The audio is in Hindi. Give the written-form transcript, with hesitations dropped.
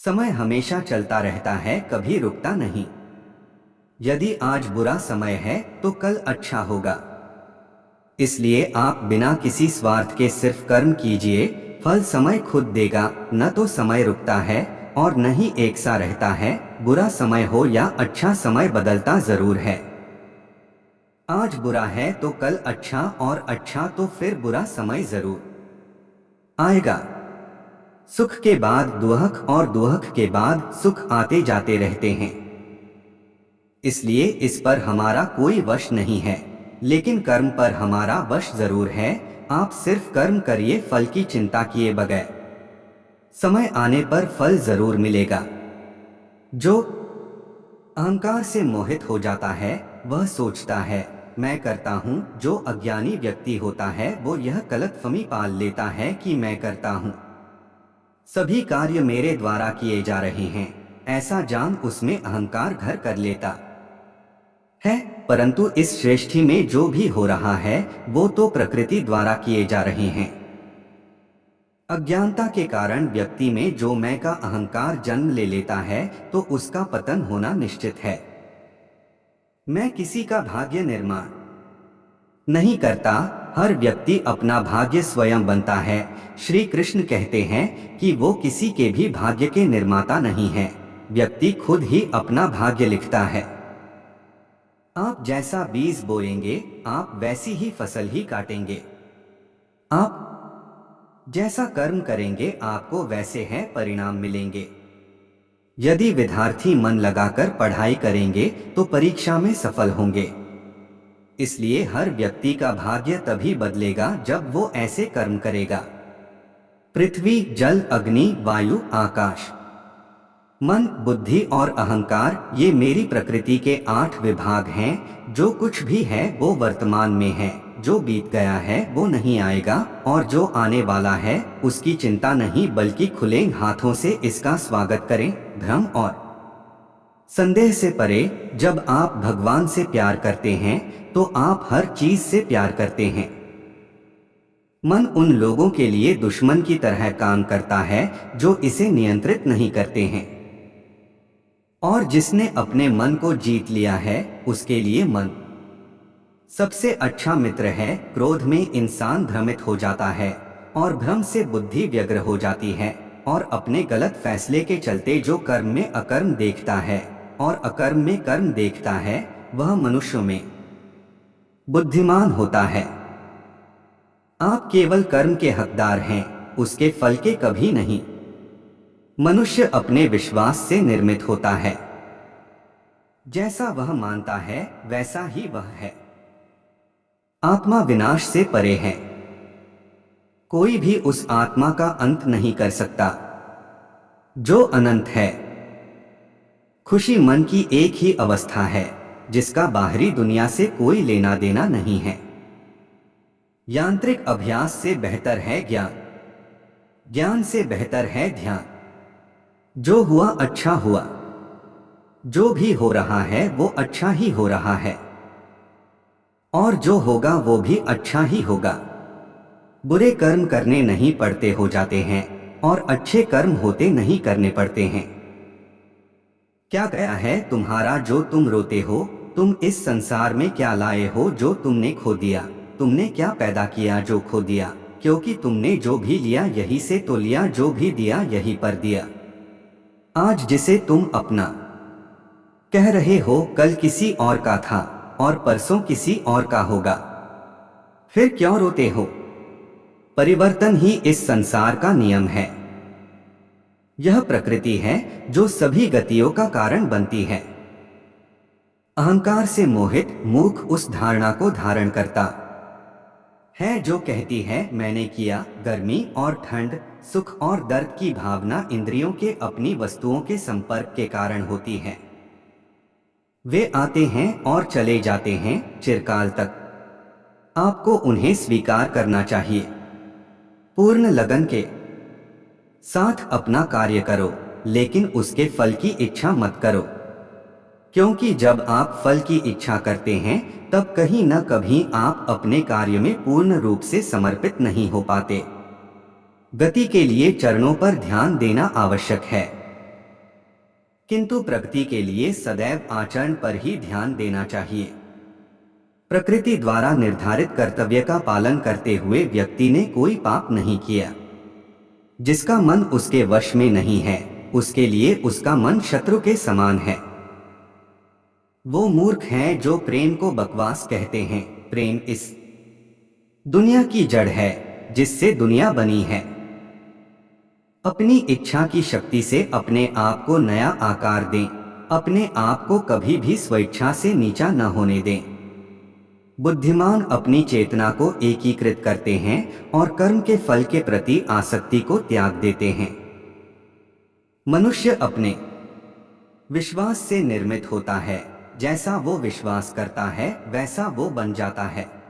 समय हमेशा चलता रहता है, कभी रुकता नहीं। यदि आज बुरा समय है तो कल अच्छा होगा। इसलिए आप बिना किसी स्वार्थ के सिर्फ कर्म कीजिए, फल समय खुद देगा। न तो समय रुकता है और न ही एक सा रहता है। बुरा समय हो या अच्छा समय बदलता जरूर है। आज बुरा है तो कल अच्छा, और अच्छा तो फिर बुरा समय जरूर आएगा। सुख के बाद दुख और दुख के बाद सुख आते जाते रहते हैं। इसलिए इस पर हमारा कोई वश नहीं है, लेकिन कर्म पर हमारा वश जरूर है। आप सिर्फ कर्म करिए, फल की चिंता किए बगैर। समय आने पर फल जरूर मिलेगा। जो अहंकार से मोहित हो जाता है वह सोचता है मैं करता हूँ। जो अज्ञानी व्यक्ति होता है वो यह गलतफहमी पाल लेता है कि मैं करता हूँ, सभी कार्य मेरे द्वारा किए जा रहे हैं। ऐसा जान उसमें अहंकार घर कर लेता है। परंतु इस सृष्टि में जो भी हो रहा है वो तो प्रकृति द्वारा किए जा रहे हैं। अज्ञानता के कारण व्यक्ति में जो मैं का अहंकार जन्म ले लेता है तो उसका पतन होना निश्चित है। मैं किसी का भाग्य निर्माण नहीं करता, हर व्यक्ति अपना भाग्य स्वयं बनता है। श्री कृष्ण कहते हैं कि वो किसी के भी भाग्य के निर्माता नहीं है, व्यक्ति खुद ही अपना भाग्य लिखता है। आप जैसा बीज बोएंगे आप वैसी ही फसल ही काटेंगे। आप जैसा कर्म करेंगे आपको वैसे हैं परिणाम मिलेंगे। यदि विद्यार्थी मन लगाकर पढ़ाई करेंगे तो परीक्षा में सफल होंगे। इसलिए हर व्यक्ति का भाग्य तभी बदलेगा जब वो ऐसे कर्म करेगा। पृथ्वी, जल, अग्नि, वायु, आकाश, मन, बुद्धि और अहंकार, ये मेरी प्रकृति के 8 विभाग हैं। जो कुछ भी है वो वर्तमान में है, जो बीत गया है वो नहीं आएगा, और जो आने वाला है उसकी चिंता नहीं, बल्कि खुले हाथों से इसका स्वागत करें। भ्रम और संदेह से परे, जब आप भगवान से प्यार करते हैं तो आप हर चीज से प्यार करते हैं। मन उन लोगों के लिए दुश्मन की तरह काम करता है जो इसे नियंत्रित नहीं करते हैं, और जिसने अपने मन को जीत लिया है उसके लिए मन सबसे अच्छा मित्र है। क्रोध में इंसान भ्रमित हो जाता है और भ्रम से बुद्धि व्यग्र हो जाती है, और अपने गलत फैसले के चलते जो कर्म में अकर्म देखता है और अकर्म में कर्म देखता है वह मनुष्य में बुद्धिमान होता है। आप केवल कर्म के हकदार हैं, उसके फल के कभी नहीं। मनुष्य अपने विश्वास से निर्मित होता है, जैसा वह मानता है वैसा ही वह है। आत्मा विनाश से परे है, कोई भी उस आत्मा का अंत नहीं कर सकता जो अनंत है। खुशी मन की एक ही अवस्था है जिसका बाहरी दुनिया से कोई लेना देना नहीं है। यांत्रिक अभ्यास से बेहतर है ज्ञान, ज्ञान से बेहतर है ध्यान। जो हुआ अच्छा हुआ, जो भी हो रहा है वो अच्छा ही हो रहा है, और जो होगा वो भी अच्छा ही होगा। बुरे कर्म करने नहीं पड़ते हो जाते हैं, और अच्छे कर्म होते नहीं करने पड़ते हैं। क्या गया है तुम्हारा जो तुम रोते हो? तुम इस संसार में क्या लाए हो जो तुमने खो दिया? तुमने क्या पैदा किया जो खो दिया? क्योंकि तुमने जो भी लिया यही से तो लिया, जो भी दिया यही पर दिया। आज जिसे तुम अपना कह रहे हो कल किसी और का था, और परसों किसी और का होगा। फिर क्यों रोते हो? परिवर्तन ही इस संसार का नियम है। यह प्रकृति है जो सभी गतियों का कारण बनती है। अहंकार से मोहित मूर्ख उस धारणा को धारण करता है जो कहती है मैंने किया। गर्मी और ठंड, सुख और दर्द की भावना इंद्रियों के अपनी वस्तुओं के संपर्क के कारण होती है। वे आते हैं और चले जाते हैं चिरकाल तक। आपको उन्हें स्वीकार करना चाहिए। पूर्ण लगन के साथ अपना कार्य करो, लेकिन उसके फल की इच्छा मत करो, क्योंकि जब आप फल की इच्छा करते हैं तब कहीं न कभी आप अपने कार्य में पूर्ण रूप से समर्पित नहीं हो पाते। गति के लिए चरणों पर ध्यान देना आवश्यक है। किंतु प्रगति के लिए सदैव आचरण पर ही ध्यान देना चाहिए। प्रकृति द्वारा निर्धारित कर्तव्य का पालन करते हुए व्यक्ति ने कोई पाप नहीं किया। जिसका मन उसके वश में नहीं है, उसके लिए उसका मन शत्रु के समान है। वो मूर्ख हैं जो प्रेम को बकवास कहते हैं। प्रेम इस दुनिया की जड़ है जिससे दुनिया बनी है। अपनी इच्छा की शक्ति से अपने आप को नया आकार दें। अपने आप को कभी भी स्वेच्छा से नीचा न होने दें। बुद्धिमान अपनी चेतना को एकीकृत करते हैं और कर्म के फल के प्रति आसक्ति को त्याग देते हैं। मनुष्य अपने विश्वास से निर्मित होता है। जैसा वो विश्वास करता है वैसा वो बन जाता है।